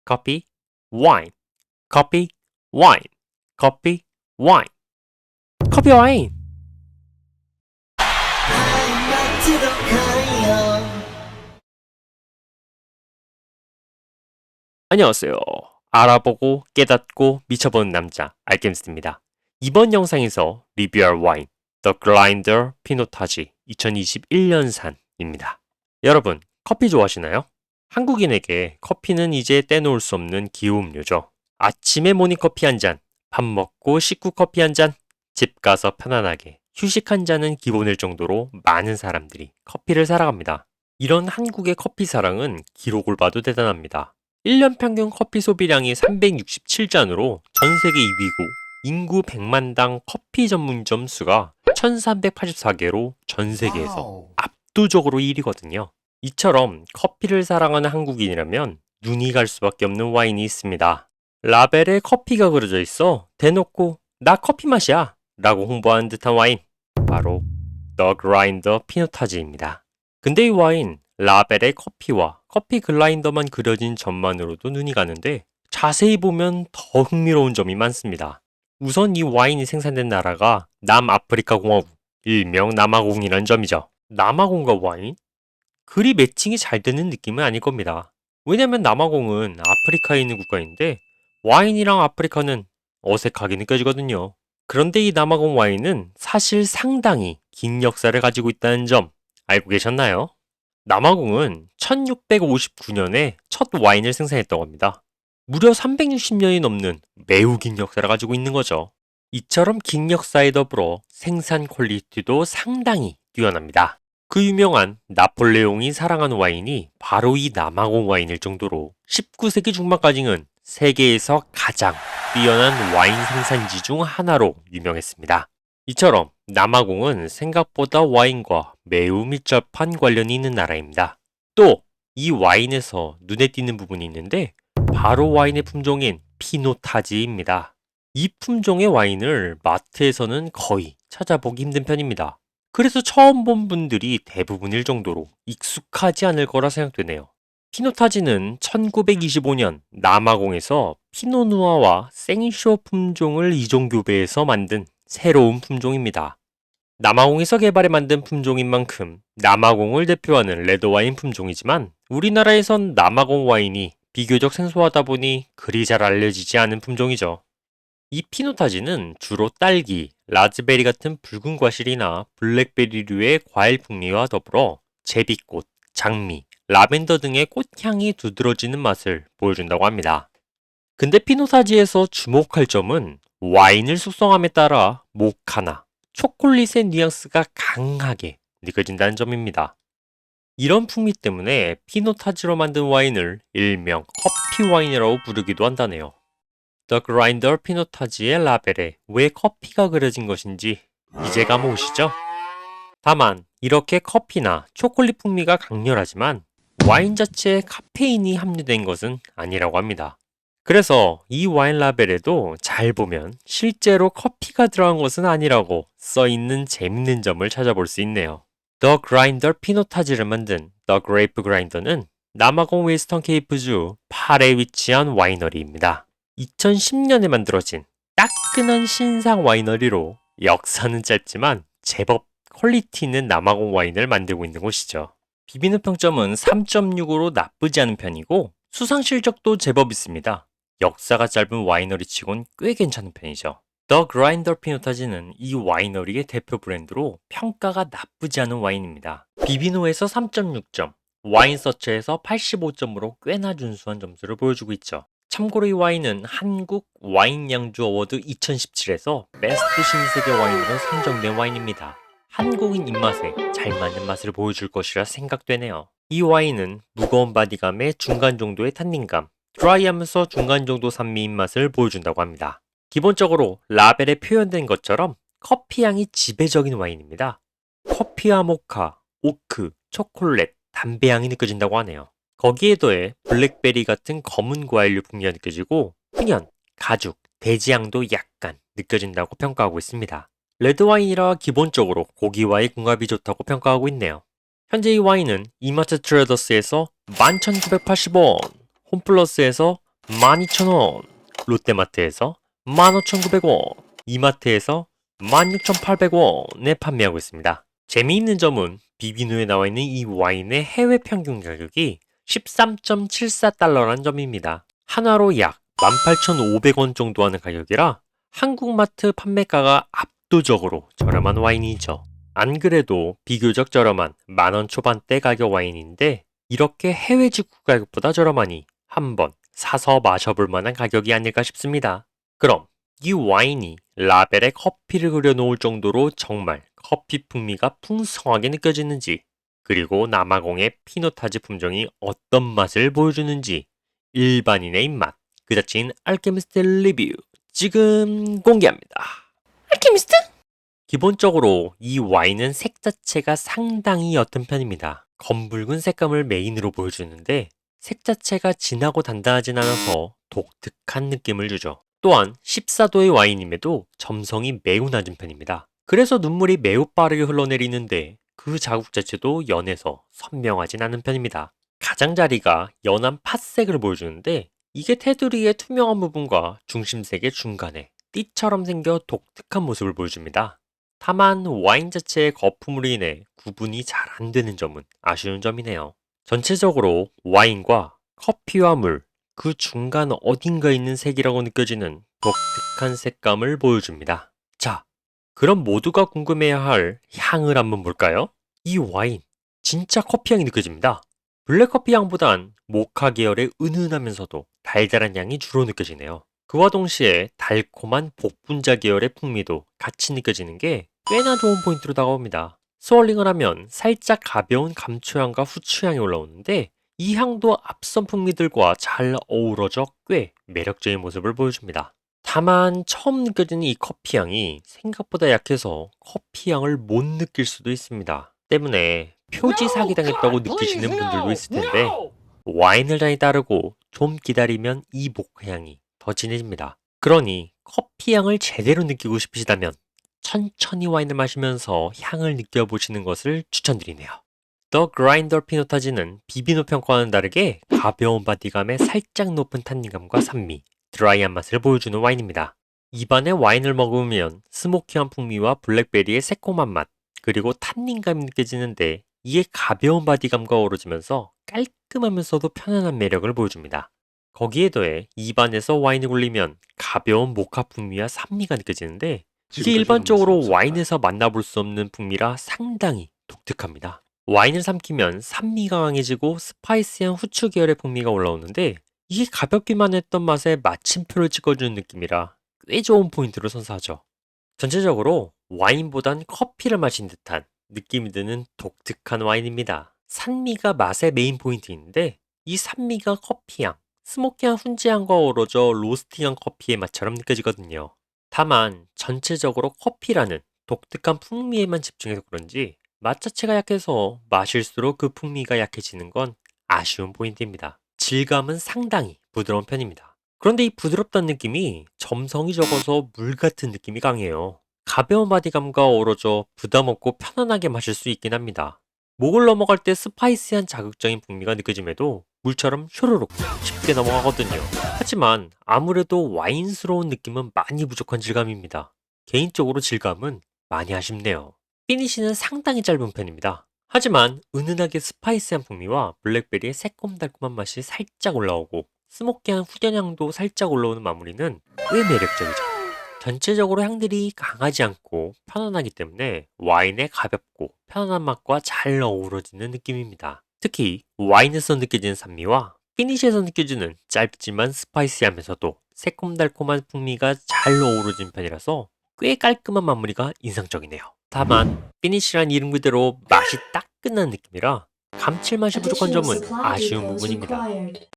coffee, wine, coffee, wine, coffee, wine. 커피 와인. 안녕하세요. 알아보고 깨닫고 미쳐보는 남자 알겜스입니다. 이번 영상에서 리뷰할 와인 The Grinder 피노타지 2021년산입니다. 여러분 커피 좋아하시나요? 한국인에게 커피는 이제 떼놓을 수 없는 기호음료죠. 아침에 모닝커피 한 잔, 밥 먹고 식후 커피 한 잔, 집 가서 편안하게 휴식 한 잔은 기본일 정도로 많은 사람들이 커피를 사랑합니다. 이런 한국의 커피 사랑은 기록을 봐도 대단합니다. 1년 평균 커피 소비량이 367잔으로 전 세계 2위고 인구 100만당 커피 전문점 수가 1384개로 전 세계에서 압도적으로 1위거든요. 이처럼 커피를 사랑하는 한국인이라면 눈이 갈 수밖에 없는 와인이 있습니다. 라벨에 커피가 그려져 있어 대놓고 나 커피 맛이야 라고 홍보하는 듯한 와인, 바로 The Grinder 피노타지입니다. 근데 이 와인 라벨에 커피와 커피 글라인더만 그려진 점만으로도 눈이 가는데 자세히 보면 더 흥미로운 점이 많습니다. 우선 이 와인이 생산된 나라가 남아프리카 공화국, 일명 남아공이라는 점이죠. 남아공과 와인? 그리 매칭이 잘 되는 느낌은 아닐 겁니다. 왜냐면 남아공은 아프리카에 있는 국가인데 와인이랑 아프리카는 어색하게 느껴지거든요. 그런데 이 남아공 와인은 사실 상당히 긴 역사를 가지고 있다는 점 알고 계셨나요? 남아공은 1659년에 첫 와인을 생산했다고 합니다. 무려 360년이 넘는 매우 긴 역사를 가지고 있는 거죠. 이처럼 긴 역사에 더불어 생산 퀄리티도 상당히 뛰어납니다. 그 유명한 나폴레옹이 사랑하는 와인이 바로 이 남아공 와인일 정도로 19세기 중반까지는 세계에서 가장 뛰어난 와인 생산지 중 하나로 유명했습니다. 이처럼 남아공은 생각보다 와인과 매우 밀접한 관련이 있는 나라입니다. 또 이 와인에서 눈에 띄는 부분이 있는데 바로 와인의 품종인 피노타지입니다. 이 품종의 와인을 마트에서는 거의 찾아보기 힘든 편입니다. 그래서 처음 본 분들이 대부분일 정도로 익숙하지 않을 거라 생각되네요. 피노타지는 1925년 남아공에서 피노누아와 생쇼 품종을 이종 교배해서 만든 새로운 품종입니다. 남아공에서 개발해 만든 품종인 만큼 남아공을 대표하는 레드와인 품종이지만 우리나라에선 남아공 와인이 비교적 생소하다 보니 그리 잘 알려지지 않은 품종이죠. 이 피노타지는 주로 딸기, 라즈베리 같은 붉은 과실이나 블랙베리류의 과일 풍미와 더불어 제비꽃, 장미, 라벤더 등의 꽃향이 두드러지는 맛을 보여준다고 합니다. 근데 피노타지에서 주목할 점은 와인을 숙성함에 따라 모카나 초콜릿의 뉘앙스가 강하게 느껴진다는 점입니다. 이런 풍미 때문에 피노타지로 만든 와인을 일명 커피 와인이라고 부르기도 한다네요. The Grinder 피노타지의 라벨에 왜 커피가 그려진 것인지 이제 감오시죠? 다만 이렇게 커피나 초콜릿 풍미가 강렬하지만 와인 자체에 카페인이 함유된 것은 아니라고 합니다. 그래서 이 와인 라벨에도 잘 보면 실제로 커피가 들어간 것은 아니라고 써있는 재밌는 점을 찾아볼 수 있네요. The Grinder 피노타지를 만든 The Grape Grinder는 남아공 웨스턴 케이프주 팔에 위치한 와이너리입니다. 2010년에 만들어진 따끈한 신상 와이너리로 역사는 짧지만 제법 퀄리티 있는 남아공 와인을 만들고 있는 곳이죠. 비비는 평점은 3.6으로 나쁘지 않은 편이고 수상 실적도 제법 있습니다. 역사가 짧은 와이너리 치곤 꽤 괜찮은 편이죠. The Grinder 피노타지는 이 와이너리의 대표 브랜드로 평가가 나쁘지 않은 와인입니다. 비비노에서 3.6점, 와인서치에서 85점으로 꽤나 준수한 점수를 보여주고 있죠. 참고로 이 와인은 한국 와인 양주 어워드 2017에서 베스트 신세계 와인으로 선정된 와인입니다. 한국인 입맛에 잘 맞는 맛을 보여줄 것이라 생각되네요. 이 와인은 무거운 바디감에 중간 정도의 탄닌감, 드라이하면서 중간 정도 산미인 맛을 보여준다고 합니다. 기본적으로 라벨에 표현된 것처럼 커피 향이 지배적인 와인입니다. 커피와 모카, 오크, 초콜릿, 담배 향이 느껴진다고 하네요. 거기에 더해 블랙베리 같은 검은 과일류 풍미가 느껴지고 훈연, 가죽, 돼지향도 약간 느껴진다고 평가하고 있습니다. 레드와인이라 기본적으로 고기와의 궁합이 좋다고 평가하고 있네요. 현재 이 와인은 이마트 트레더스에서 11,980원, 홈플러스에서 12,000원, 롯데마트에서 15,900원, 이마트에서 16,800원에 판매하고 있습니다. 재미있는 점은 비비노에 나와 있는 이 와인의 해외 평균 가격이 13.74달러라는 점입니다. 한화로 약 18,500원 정도 하는 가격이라 한국마트 판매가가 압도적으로 저렴한 와인이죠. 안 그래도 비교적 저렴한 만원 초반대 가격 와인인데 이렇게 해외 직구 가격보다 저렴하니 한번 사서 마셔볼 만한 가격이 아닐까 싶습니다. 그럼 이 와인이 라벨에 커피를 그려놓을 정도로 정말 커피 풍미가 풍성하게 느껴지는지, 그리고 남아공의 피노타즈 품종이 어떤 맛을 보여주는지 일반인의 입맛 그 자체인 알케미스트 리뷰 지금 공개합니다. 알케미스트? 기본적으로 이 와인은 색 자체가 상당히 옅은 편입니다. 검붉은 색감을 메인으로 보여주는데 색 자체가 진하고 단단하진 않아서 독특한 느낌을 주죠. 또한 14도의 와인임에도 점성이 매우 낮은 편입니다. 그래서 눈물이 매우 빠르게 흘러내리는데 그 자국 자체도 연해서 선명하진 않은 편입니다. 가장자리가 연한 팥색을 보여주는데 이게 테두리의 투명한 부분과 중심색의 중간에 띠처럼 생겨 독특한 모습을 보여줍니다. 다만 와인 자체의 거품으로 인해 구분이 잘 안 되는 점은 아쉬운 점이네요. 전체적으로 와인과 커피와 물, 그 중간 어딘가에 있는 색이라고 느껴지는 독특한 색감을 보여줍니다. 자, 그럼 모두가 궁금해야 할 향을 한번 볼까요? 이 와인, 진짜 커피 향이 느껴집니다. 블랙커피 향보단 모카 계열의 은은하면서도 달달한 향이 주로 느껴지네요. 그와 동시에 달콤한 복분자 계열의 풍미도 같이 느껴지는 게 꽤나 좋은 포인트로 다가옵니다. 스월링을 하면 살짝 가벼운 감초향과 후추향이 올라오는데 이 향도 앞선 풍미들과 잘 어우러져 꽤 매력적인 모습을 보여줍니다. 다만 처음 느껴지는 이 커피향이 생각보다 약해서 커피향을 못 느낄 수도 있습니다. 때문에 표지 사기당했다고 느끼시는 분들도 있을 텐데 와인을 잘 따르고 좀 기다리면 이 모카향이 더 진해집니다. 그러니 커피향을 제대로 느끼고 싶으시다면 천천히 와인을 마시면서 향을 느껴보시는 것을 추천드리네요. 더 그라인더 피노타지는 비비노 평가와는 다르게 가벼운 바디감에 살짝 높은 탄닌감과 산미, 드라이한 맛을 보여주는 와인입니다. 입안에 와인을 먹으면 스모키한 풍미와 블랙베리의 새콤한 맛, 그리고 탄닌감이 느껴지는데 이게 가벼운 바디감과 어우러지면서 깔끔하면서도 편안한 매력을 보여줍니다. 거기에 더해 입안에서 와인이 굴리면 가벼운 모카 풍미와 산미가 느껴지는데 이게 일반적으로 와인에서 만나볼 수 없는 풍미라 상당히 독특합니다. 와인을 삼키면 산미가 강해지고 스파이시한 후추 계열의 풍미가 올라오는데 이게 가볍기만 했던 맛에 마침표를 찍어주는 느낌이라 꽤 좋은 포인트로 선사하죠. 전체적으로 와인보단 커피를 마신 듯한 느낌이 드는 독특한 와인입니다. 산미가 맛의 메인 포인트인데 이 산미가 커피향, 스모키한 훈제향과 어우러져 로스팅한 커피의 맛처럼 느껴지거든요. 다만 전체적으로 커피라는 독특한 풍미에만 집중해서 그런지 맛 자체가 약해서 마실수록 그 풍미가 약해지는 건 아쉬운 포인트입니다. 질감은 상당히 부드러운 편입니다. 그런데 이 부드럽다는 느낌이 점성이 적어서 물 같은 느낌이 강해요. 가벼운 바디감과 어우러져 부담 없고 편안하게 마실 수 있긴 합니다. 목을 넘어갈 때 스파이시한 자극적인 풍미가 느껴짐에도 물처럼 슈르륵 쉽게 넘어가거든요. 하지만 아무래도 와인스러운 느낌은 많이 부족한 질감입니다. 개인적으로 질감은 많이 아쉽네요. 피니시는 상당히 짧은 편입니다. 하지만 은은하게 스파이시한 풍미와 블랙베리의 새콤달콤한 맛이 살짝 올라오고 스모키한 후련향도 살짝 올라오는 마무리는 꽤 매력적이죠. 전체적으로 향들이 강하지 않고 편안하기 때문에 와인의 가볍고 편안한 맛과 잘 어우러지는 느낌입니다. 특히 와인에서 느껴지는 산미와 피니시에서 느껴지는 짧지만 스파이시하면서도 새콤달콤한 풍미가 잘 어우러진 편이라서 꽤 깔끔한 마무리가 인상적이네요. 다만 피니시란 이름 그대로 맛이 딱 끝난 느낌이라 감칠맛이 부족한 점은 아쉬운 부분입니다.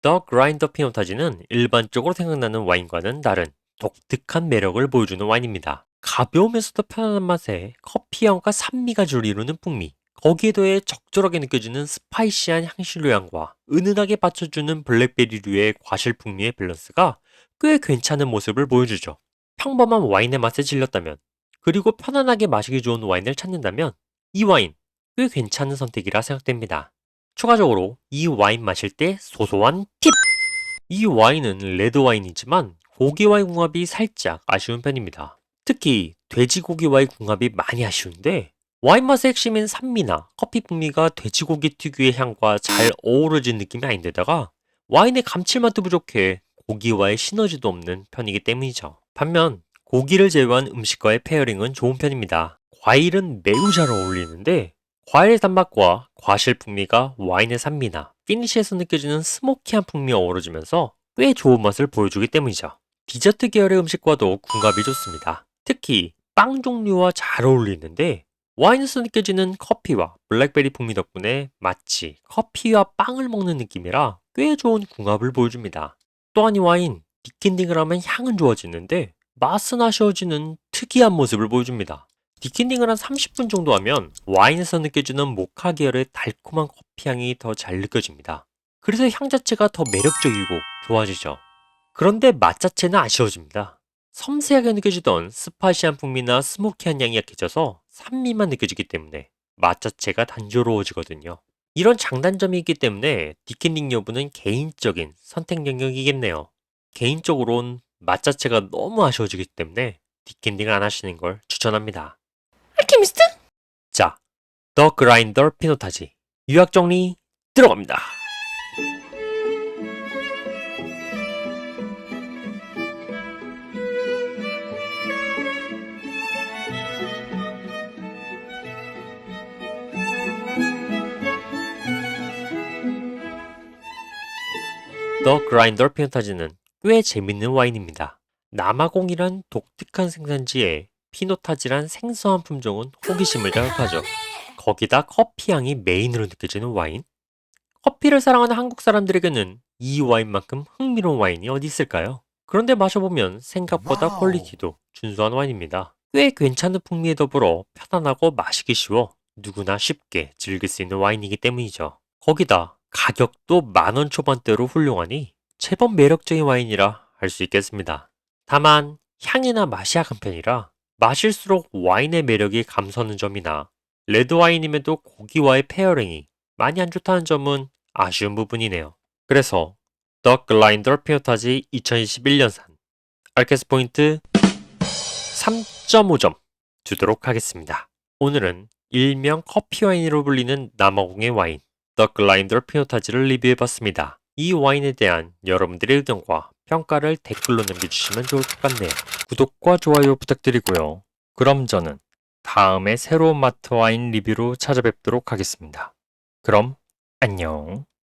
더 그라인더 피노타지는 일반적으로 생각나는 와인과는 다른 독특한 매력을 보여주는 와인입니다. 가벼우면서도 편안한 맛에 커피향과 산미가 주를 이루는 풍미, 거기에 더해 적절하게 느껴지는 스파이시한 향신료 향과 은은하게 받쳐주는 블랙베리류의 과실 풍미의 밸런스가 꽤 괜찮은 모습을 보여주죠. 평범한 와인의 맛에 질렸다면, 그리고 편안하게 마시기 좋은 와인을 찾는다면 이 와인 꽤 괜찮은 선택이라 생각됩니다. 추가적으로 이 와인 마실 때 소소한 팁! 이 와인은 레드 와인이지만 고기와의 궁합이 살짝 아쉬운 편입니다. 특히 돼지고기와의 궁합이 많이 아쉬운데 와인 맛의 핵심인 산미나 커피 풍미가 돼지고기 특유의 향과 잘 어우러진 느낌이 아닌데다가 와인의 감칠맛도 부족해 고기와의 시너지도 없는 편이기 때문이죠. 반면 고기를 제외한 음식과의 페어링은 좋은 편입니다. 과일은 매우 잘 어울리는데 과일 단맛과 과실 풍미가 와인의 산미나 피니쉬에서 느껴지는 스모키한 풍미에 어우러지면서 꽤 좋은 맛을 보여주기 때문이죠. 디저트 계열의 음식과도 궁합이 좋습니다. 특히 빵 종류와 잘 어울리는데 와인에서 느껴지는 커피와 블랙베리 풍미 덕분에 마치 커피와 빵을 먹는 느낌이라 꽤 좋은 궁합을 보여줍니다. 또한 이 와인 디킨딩을 하면 향은 좋아지는데 맛은 아쉬워지는 특이한 모습을 보여줍니다. 디킨딩을 한 30분 정도 하면 와인에서 느껴지는 모카 계열의 달콤한 커피 향이 더 잘 느껴집니다. 그래서 향 자체가 더 매력적이고 좋아지죠. 그런데 맛 자체는 아쉬워집니다. 섬세하게 느껴지던 스파시한 풍미나 스모키한 향이 약해져서 산미만 느껴지기 때문에 맛 자체가 단조로워지거든요. 이런 장단점이 있기 때문에 디킨딩 여부는 개인적인 선택 영역이겠네요. 개인적으론 맛 자체가 너무 아쉬워지기 때문에 디킨딩을 안 하시는 걸 추천합니다. 알케미스트? 자, 더 그라인더 피노타지 요약 정리 들어갑니다. 더 그라인더 피노타지는 꽤 재밌는 와인입니다. 남아공이란 독특한 생산지에 피노타지란 생소한 품종은 호기심을 자극하죠. 거기다 커피향이 메인으로 느껴지는 와인? 커피를 사랑하는 한국 사람들에게는 이 와인만큼 흥미로운 와인이 어디 있을까요? 그런데 마셔보면 생각보다 퀄리티도 준수한 와인입니다. 꽤 괜찮은 풍미에 더불어 편안하고 마시기 쉬워 누구나 쉽게 즐길 수 있는 와인이기 때문이죠. 거기다 가격도 10,000원 초반대로 훌륭하니 제법 매력적인 와인이라 할 수 있겠습니다. 다만 향이나 맛이 약한 편이라 마실수록 와인의 매력이 감소하는 점이나 레드 와인임에도 고기와의 페어링이 많이 안 좋다는 점은 아쉬운 부분이네요. 그래서 더 글라인더 피노타지 2021년산 알케스 포인트 3.5점 주도록 하겠습니다. 오늘은 일명 커피 와인으로 불리는 남아공의 와인 더 글라인더 피노타지를 리뷰해봤습니다. 이 와인에 대한 여러분들의 의견과 평가를 댓글로 남겨주시면 좋을 것 같네요. 구독과 좋아요 부탁드리고요. 그럼 저는 다음에 새로운 마트 와인 리뷰로 찾아뵙도록 하겠습니다. 그럼 안녕.